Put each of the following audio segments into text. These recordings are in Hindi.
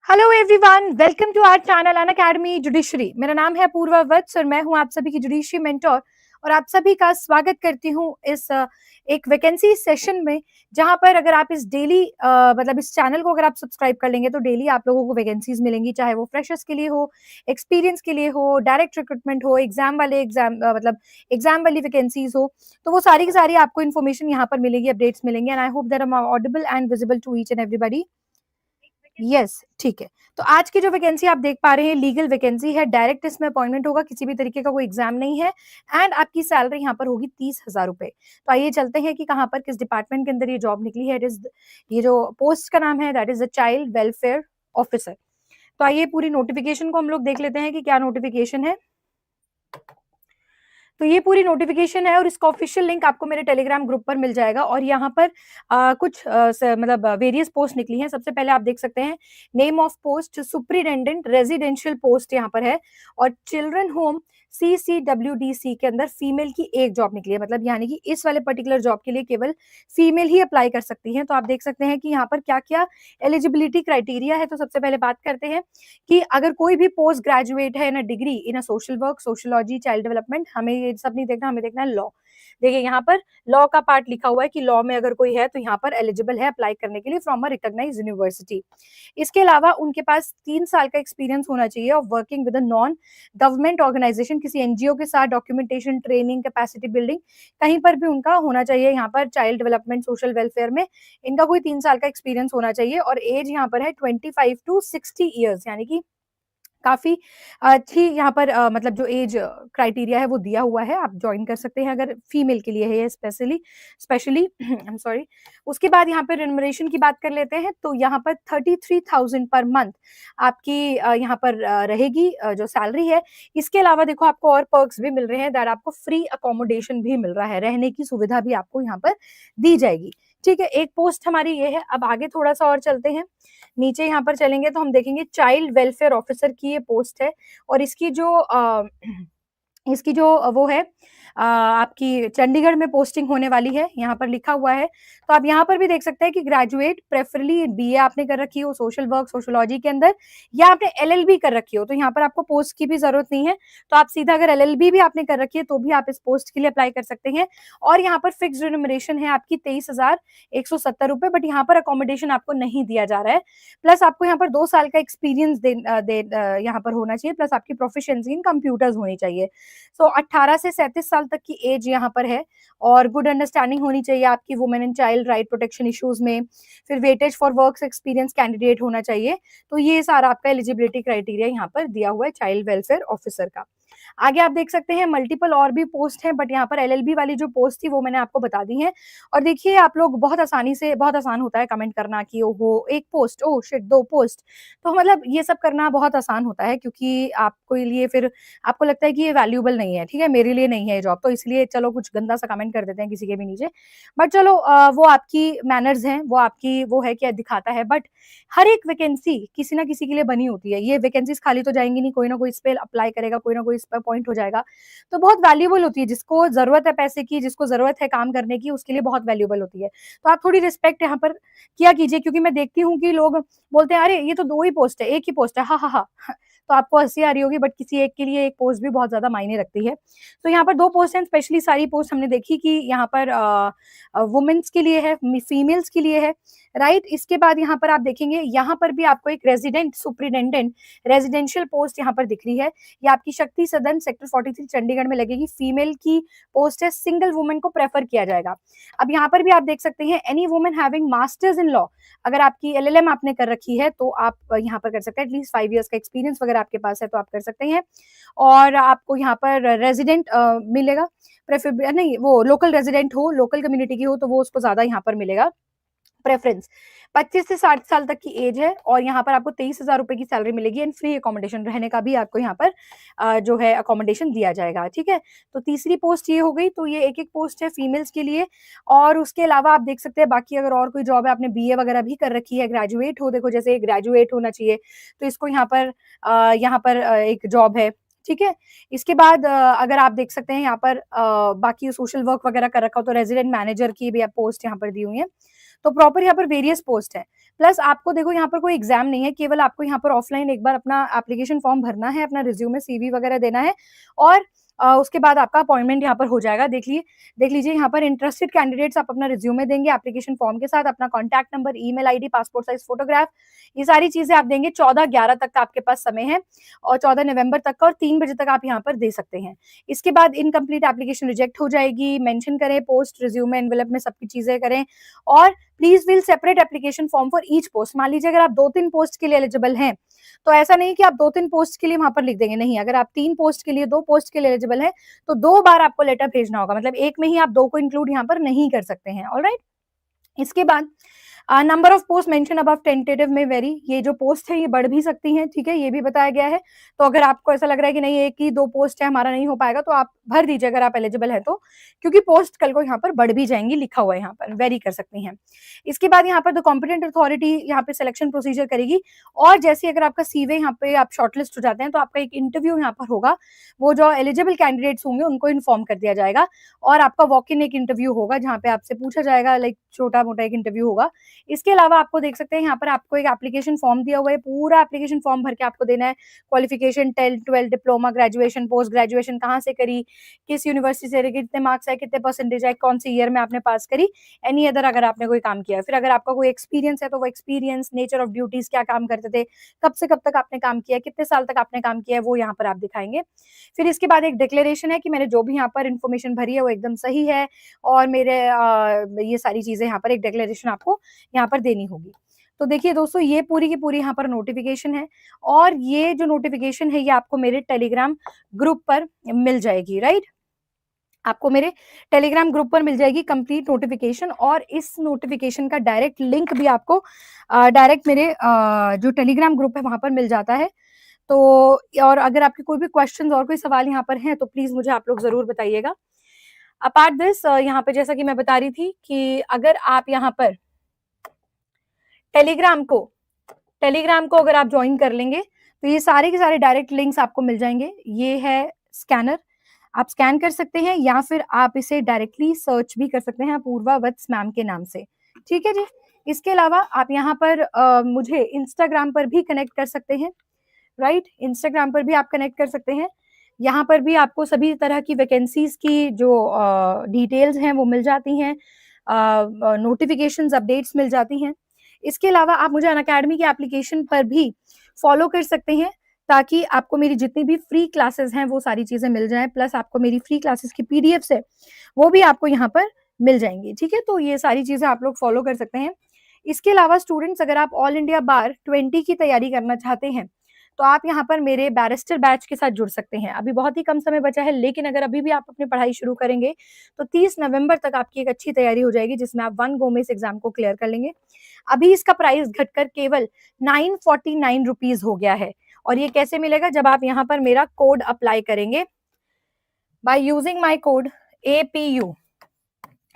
Hello everyone, welcome to our channel Unacademy judiciary. मेरा नाम है पूर्वा वत्स और मैं हूं आप सभी की जुडिशरी मेंटोर और आप सभी का स्वागत करती हूं इस एक वैकेंसी सेशन में, जहां पर अगर आप इस डेली मतलब इस चैनल को अगर आप सब्सक्राइब कर लेंगे तो डेली आप लोगों को वैकेंसीज मिलेंगी, चाहे वो फ्रेशर्स के लिए हो, एक्सपीरियंस के लिए हो, डायरेक्ट रिक्रूटमेंट हो, मतलब एग्जाम वाली वैकेंसीज हो। तो वो सारी की सारी आपको इन्फॉर्मेशन यहाँ पर मिलेगी, अपडेट्स मिलेंगे। And I hope that I am audible and visible to each and everybody. Yes, ठीक है। तो आज की जो वैकेंसी आप देख पा रहे हैं लीगल वैकेंसी है, डायरेक्ट इसमें अपॉइंटमेंट होगा, किसी भी तरीके का कोई एग्जाम नहीं है। एंड आपकी सैलरी यहाँ पर होगी 30,000 रुपए। तो आइए चलते हैं कि कहाँ पर किस डिपार्टमेंट के अंदर ये जॉब निकली है। ये जो पोस्ट का नाम है that is the child welfare officer. तो आइए पूरी नोटिफिकेशन को हम लोग देख लेते हैं कि क्या नोटिफिकेशन है। तो ये पूरी नोटिफिकेशन है और इसका ऑफिशियल लिंक आपको मेरे टेलीग्राम ग्रुप पर मिल जाएगा। और यहाँ पर मतलब वेरियस पोस्ट निकली हैं। सबसे पहले आप देख सकते हैं name of post superintendent residential post यहाँ पर है। और चिल्ड्रन होम CCWDC के अंदर फीमेल की एक जॉब निकली है, मतलब यानी कि इस वाले पर्टिकुलर जॉब के लिए केवल फीमेल ही अप्लाई कर सकती हैं। तो आप देख सकते हैं कि यहाँ पर क्या क्या एलिजिबिलिटी क्राइटेरिया है। तो सबसे पहले बात करते हैं कि अगर कोई भी पोस्ट ग्रेजुएट है in a degree in a social work, sociology, child development, हमें ये सब नहीं देखना, हमें देखना है लॉ। देखिए यहाँ पर लॉ का पार्ट लिखा हुआ है कि लॉ में अगर कोई है तो यहाँ पर एलिजिबल है अप्लाई करने के लिए फ्रॉम अ रिकॉग्नाइज्ड यूनिवर्सिटी। इसके अलावा उनके पास 3 साल का एक्सपीरियंस होना चाहिए of working with a non government organisation, किसी एनजीओ के साथ डॉक्यूमेंटेशन, ट्रेनिंग, कैपेसिटी बिल्डिंग, कहीं पर भी उनका होना चाहिए। यहाँ पर चाइल्ड डेवलपमेंट, सोशल वेलफेयर में इनका कोई 3 साल का एक्सपीरियंस होना चाहिए। और एज यहाँ पर है 25 to 60 ईयर्स, यानी कि काफी अच्छी यहाँ पर मतलब जो एज क्राइटेरिया है वो दिया हुआ है। आप ज्वाइन कर सकते हैं अगर फीमेल के लिए है ये specially specially I am sorry. उसके बाद यहाँ पर रेमुनरेशन की बात कर लेते हैं। तो यहाँ पर 33,000 पर मंथ आपकी यहाँ पर रहेगी जो सैलरी है। इसके अलावा देखो आपको और पर्क्स भी मिल रहे हैं, दैट आपको फ्री अकोमोडेशन भी मिल रहा है, रहने की सुविधा भी आपको यहाँ पर दी जाएगी। ठीक है, एक पोस्ट हमारी ये है। अब आगे थोड़ा सा और चलते हैं, नीचे यहाँ पर चलेंगे तो हम देखेंगे चाइल्ड वेलफेयर ऑफिसर की ये पोस्ट है। और इसकी जो वो है आपकी चंडीगढ़ में पोस्टिंग होने वाली है, यहाँ पर लिखा हुआ है। तो आप यहाँ पर भी देख सकते हैं कि ग्रेजुएट प्रेफरली बीए आपने कर रखी हो सोशल वर्क, सोशोलॉजी के अंदर, या आपने एलएलबी कर रखी हो, तो यहाँ पर आपको पोस्ट की भी जरूरत नहीं है। तो आप सीधा अगर एलएलबी भी आपने कर रखी है तो भी आप इस पोस्ट के लिए अप्लाई कर सकते हैं। और यहाँ पर फिक्स रिम्यूनरेशन है आपकी 23,170 रुपए, बट यहाँ पर अकोमोडेशन आपको नहीं दिया जा रहा है। प्लस आपको यहाँ पर 2 साल का एक्सपीरियंस यहाँ पर होना चाहिए, प्लस आपकी प्रोफिशिएंसी इन कंप्यूटर्स होनी चाहिए। सो 18 से 37 साल तक की एज यहाँ पर है। और गुड अंडरस्टैंडिंग होनी चाहिए आपकी women and child right protection issues में। फिर weightage for work experience candidate होना चाहिए। तो ये सारा आपका एलिजिबिलिटी क्राइटेरिया यहाँ पर दिया हुआ है चाइल्ड वेलफेयर ऑफिसर का। आगे आप देख सकते हैं मल्टीपल और भी पोस्ट है, बट यहाँ पर एलएलबी वाली जो पोस्ट थी वो मैंने आपको बता दी है। और देखिए आप लोग बहुत आसानी से, बहुत आसान होता है कमेंट करना कि ओहो एक पोस्ट, ओ शिट 2 पोस्ट। तो मतलब ये सब करना बहुत आसान होता है, क्योंकि आपको लिए फिर आपको लगता है कि ये वैल्यूएबल नहीं है, ठीक है, मेरे लिए नहीं है ये जॉब, तो इसलिए चलो कुछ गंदा सा कमेंट कर देते हैं किसी के भी नीचे। बट चलो वो आपकी मैनर्स हैं, वो आपकी वो है क्या दिखाता है। बट हर एक वैकेंसी किसी ना किसी के लिए बनी होती है। ये वैकेंसीज खाली तो जाएंगी नहीं, कोई ना कोई इस पे अप्लाई करेगा, कोई ना कोई इस पर पॉइंट हो जाएगा। तो बहुत वैल्यूएबल होती है, जिसको जरूरत है पैसे की, जिसको जरूरत है काम करने की, उसके लिए बहुत वैल्यूएबल होती है। तो आप थोड़ी रिस्पेक्ट यहाँ पर किया कीजिए, क्योंकि मैं देखती हूँ कि लोग बोलते हैं अरे ये तो 2 ही पोस्ट है, एक ही पोस्ट है, हाँ हाँ हाँ। तो आपको हंसी आ रही होगी, बट किसी एक के लिए एक पोस्ट भी बहुत ज्यादा मायने रखती है। तो यहाँ पर 2 पोस्ट हैं, स्पेशली सारी पोस्ट हमने देखी कि यहाँ पर वुमेन्स के लिए है, फीमेल्स के लिए है, राइट। इसके बाद यहाँ पर आप देखेंगे, यहाँ पर भी आपको एक रेजिडेंट सुपरिटेंडेंट रेजिडेंशियल पोस्ट यहाँ पर दिख रही है। ये आपकी शक्ति सदन सेक्टर 43 चंडीगढ़ में लगेगी। फीमेल की पोस्ट है, सिंगल वुमेन को प्रेफर किया जाएगा। अब यहाँ पर भी आप देख सकते हैं any women having masters in law, अगर आपकी एलएलएम आपने कर रखी है तो आप यहाँ पर कर सकते हैं। एटलीस्ट 5 इयर्स का एक्सपीरियंस अगर आपके पास है तो आप कर सकते हैं। और आपको यहाँ पर रेजिडेंट मिलेगा, प्रेफर नहीं, वो लोकल रेजिडेंट हो, लोकल कम्युनिटी की हो तो वो उसको ज्यादा यहाँ पर मिलेगा प्रेफरेंस। 25 से 60 साल तक की एज है। और यहाँ पर आपको 23,000 रुपए की सैलरी मिलेगी एंड फ्री अकोमोडेशन, रहने का भी आपको यहाँ पर जो है अकोमोडेशन दिया जाएगा। ठीक है, तो तीसरी पोस्ट ये हो गई। तो ये एक एक पोस्ट है फीमेल्स के लिए। और उसके अलावा आप देख सकते हैं बाकी अगर और कोई जॉब है, आपने बीए वगैरह भी कर रखी है, ग्रेजुएट हो, देखो जैसे ग्रेजुएट होना चाहिए, तो इसको यहाँ पर एक जॉब है। ठीक है, इसके बाद अगर आप देख सकते हैं यहाँ पर बाकी सोशल वर्क वगैरह कर रखा हो तो रेजिडेंट मैनेजर की भी पोस्ट यहाँ पर दी हुई है। तो प्रॉपर यहाँ पर वेरियस पोस्ट है। प्लस आपको देखो यहाँ पर कोई एग्जाम नहीं है, केवल आपको यहाँ पर ऑफलाइन एक बार अपना एप्लीकेशन फॉर्म भरना है, अपना रिज्यूमे सीवी वगैरह देना है, और उसके बाद आपका अपॉइंटमेंट यहाँ पर हो जाएगा। देख लीजिए यहाँ पर इंटरेस्टेड कैंडिडेट्स आप अपना रिज्यूमे देंगे एप्लीकेशन फॉर्म के साथ, अपना contact number, email ID, passport size photograph, ये सारी चीजें आप देंगे। 14/11 तक का आपके पास समय है, और 14 नवंबर तक का, और 3 बजे तक आप यहाँ पर दे सकते हैं। इसके बाद इनकम्प्लीट एप्लीकेशन रिजेक्ट हो जाएगी। मेंशन करें पोस्ट, रिज्यूमे, एनवेलप में सबकी चीजें करें, और please fill separate application form for each post. मान लीजिए अगर आप 2-3 पोस्ट के लिए एलिजिबल हैं, तो ऐसा नहीं कि आप 2-3 पोस्ट के लिए वहां पर लिख देंगे, नहीं, अगर आप 3 पोस्ट के लिए, 2 पोस्ट के लिए एलिजिबल है, तो 2 बार आपको लेटर भेजना होगा, मतलब एक में ही आप 2 को इंक्लूड यहाँ पर नहीं कर सकते हैं। ऑलराइट, इसके बाद number of post mention above tentative में वेरी, ये जो पोस्ट है ये बढ़ भी सकती हैं, ठीक है, ये भी बताया गया है। तो अगर आपको ऐसा लग रहा है कि नहीं, एक ही 2 पोस्ट है, हमारा नहीं हो पाएगा, तो आप भर दीजिए अगर आप एलिजिबल है तो, क्योंकि पोस्ट कल को यहाँ पर बढ़ भी जाएंगी, लिखा हुआ है यहाँ पर, वेरी कर सकती हैं। इसके बाद यहाँ पर द कॉम्पिटेंट अथॉरिटी यहाँ पे सिलेक्शन प्रोसीजर करेगी, और जैसे अगर आपका सीवे यहाँ पे आप शॉर्टलिस्ट हो जाते हैं, तो आपका एक इंटरव्यू यहाँ पर होगा, वो जो एलिजिबल कैंडिडेट्स होंगे उनको इन्फॉर्म कर दिया जाएगा, और आपका वॉक इन एक इंटरव्यू होगा, जहाँ पे आपसे पूछा जाएगा, लाइक छोटा मोटा एक इंटरव्यू होगा। इसके अलावा आपको देख सकते हैं यहाँ पर आपको एक एप्लीकेशन फॉर्म दिया हुआ है, पूरा एप्लीकेशन फॉर्म भर के आपको देना है। Qualification 10, 12, diploma, graduation, post graduation कहाँ से करी, किस यूनिवर्सिटी से, कितने मार्क्स है, कितने परसेंटेज है, कौन सी ईयर में आपने पास करी, एनी अदर अगर आपने कोई काम किया है, फिर अगर आपका कोई एक्सपीरियंस है तो वो एक्सपीरियंस, नेचर ऑफ ड्यूटीज, क्या काम करते थे, कब से कब तक आपने काम किया, कितने साल तक आपने काम किया है, वो यहाँ पर आप दिखाएंगे। फिर इसके बाद एक डिक्लेरेशन है कि मैंने जो भी यहाँ पर इन्फॉर्मेशन भरी है वो एकदम सही है, और मेरे ये सारी चीजें यहाँ पर एक डिक्लेरेशन आपको यहाँ पर देनी होगी। तो देखिए दोस्तों, ये पूरी की पूरी यहाँ पर नोटिफिकेशन है, और ये जो नोटिफिकेशन है ये आपको मेरे टेलीग्राम ग्रुप पर मिल जाएगी। राइट, आपको मेरे टेलीग्राम ग्रुप पर मिल जाएगी कंप्लीट नोटिफिकेशन, और इस नोटिफिकेशन का डायरेक्ट लिंक भी आपको डायरेक्ट मेरे जो टेलीग्राम ग्रुप है वहां पर मिल जाता है। तो और अगर आपके कोई भी क्वेश्चंस और कोई सवाल यहाँ पर हैं, तो प्लीज मुझे आप लोग जरूर बताइएगा। अपार्ट दिस, यहाँ पे जैसा कि मैं बता रही थी कि अगर आप यहाँ पर टेलीग्राम को अगर आप ज्वाइन कर लेंगे, तो ये सारे के सारे डायरेक्ट लिंक्स आपको मिल जाएंगे। ये है स्कैनर, आप स्कैन कर सकते हैं, या फिर आप इसे डायरेक्टली सर्च भी कर सकते हैं अपूर्वा वत्स मैम के नाम से, ठीक है जी। इसके अलावा आप यहाँ पर मुझे इंस्टाग्राम पर भी कनेक्ट कर सकते हैं। राइट, इंस्टाग्राम पर भी आप कनेक्ट कर सकते हैं। यहाँ पर भी आपको सभी तरह की वैकेंसीज की जो डिटेल्स हैं वो मिल जाती हैं, नोटिफिकेशंस, अपडेट्स मिल जाती हैं। इसके अलावा आप मुझे अनअकैडमी की एप्लीकेशन पर भी फॉलो कर सकते हैं, ताकि आपको मेरी जितनी भी फ्री क्लासेस हैं वो सारी चीजें मिल जाएं, प्लस आपको मेरी फ्री क्लासेस की पीडीएफ्स है वो भी आपको यहाँ पर मिल जाएंगी, ठीक है। तो ये सारी चीजें आप लोग फॉलो कर सकते हैं। इसके अलावा स्टूडेंट्स, अगर आप ऑल इंडिया बार 20 की तैयारी करना चाहते हैं, तो आप यहाँ पर मेरे बैरिस्टर बैच के साथ जुड़ सकते हैं। अभी बहुत ही कम समय बचा है, लेकिन अगर अभी भी आप अपनी पढ़ाई शुरू करेंगे, तो 30 नवंबर तक आपकी एक अच्छी तैयारी हो जाएगी, जिसमें आप 1 गो में इस एग्जाम को क्लियर कर लेंगे। अभी इसका प्राइस घटकर केवल 949 रुपीज हो गया है, और ये कैसे मिलेगा, जब आप यहाँ पर मेरा कोड अप्लाई करेंगे by using my code APU।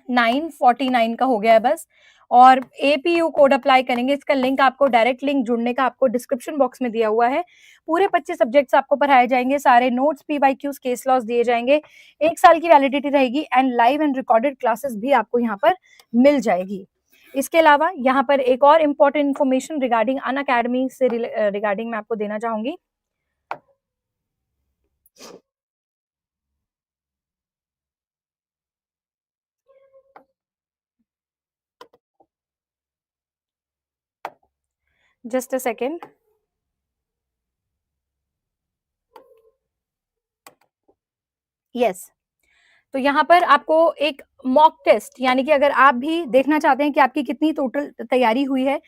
949 का हो गया है बस, और APU कोड अप्लाई करेंगे। इसका लिंक आपको, डायरेक्ट लिंक जुड़ने का आपको डिस्क्रिप्शन बॉक्स में दिया हुआ है। पूरे 25 सब्जेक्ट्स आपको पढ़ाए जाएंगे, सारे नोट्स, PYQs, केस लॉस दिए जाएंगे, 1 साल की वैलिडिटी रहेगी, and live and recorded classes भी आपको यहाँ पर मिल जाएगी। इसके अलावा यहाँ पर एक और इम्पोर्टेंट इन्फॉर्मेशन रिगार्डिंग अनअकैडमी से रिगार्डिंग मैं आपको देना चाहूंगी। Just a second. यस, तो यहाँ पर आपको एक मॉक टेस्ट, यानी कि अगर आप भी देखना चाहते हैं कि आपकी कितनी टोटल तैयारी हुई है,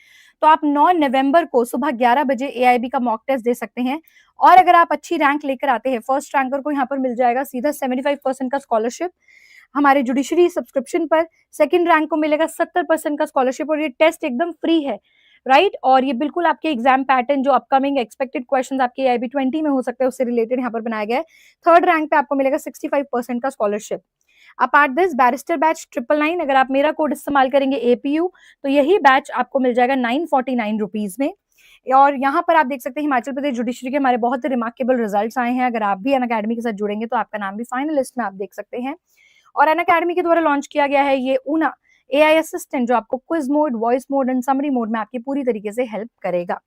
तो आप 9 नवंबर को सुबह 11 बजे AIB का मॉक टेस्ट दे सकते हैं। और अगर आप अच्छी रैंक लेकर आते हैं, फर्स्ट रैंकर को यहाँ पर मिल जाएगा सीधा 75% का स्कॉलरशिप हमारे जुडिशरी सब्सक्रिप्शन पर, सेकंड रैंक को मिलेगा 70% का स्कॉलरशिप, और ये टेस्ट एकदम फ्री है। राइट, और ये बिल्कुल आपके एग्जाम पैटर्न, जो अपकमिंग एक्सपेक्टेड क्वेश्चन आपके AIB 20 में हो सकते हैं, उससे रिलेटेड यहाँ पर बनाया गया है। थर्ड रैंक पे आपको मिलेगा 65% का scholarship. Apart this, barrister batch 999, अगर आप मेरा कोड इस्तेमाल करेंगे APU, तो यही बैच आपको मिल जाएगा 949 रुपीज में। और यहाँ पर आप देख सकते हैं हिमाचल प्रदेश जुडिशरी के हमारे बहुत ही रिमार्केबल रिजल्ट्स आए हैं। अगर आप भी अनअकैडमी के साथ जुड़ेंगे, तो आपका नाम भी फाइनलिस्ट में आप देख सकते हैं। और अनअकैडमी के द्वारा लॉन्च किया गया है ये ऊना एआई असिस्टेंट जो आपको quiz mode, voice mode and summary mode में आपकी पूरी तरीके से हेल्प करेगा,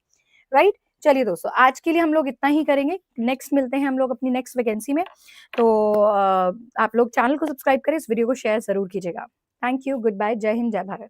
राइट? चलिए दोस्तों, आज के लिए हम लोग इतना ही करेंगे। नेक्स्ट मिलते हैं हम लोग अपनी नेक्स्ट वैकेंसी में। तो आप लोग चैनल को सब्सक्राइब करें, इस वीडियो को शेयर ज़रूर कीजिएगा। थैंक यू, गुड बाय, जय हिंद, जय भारत।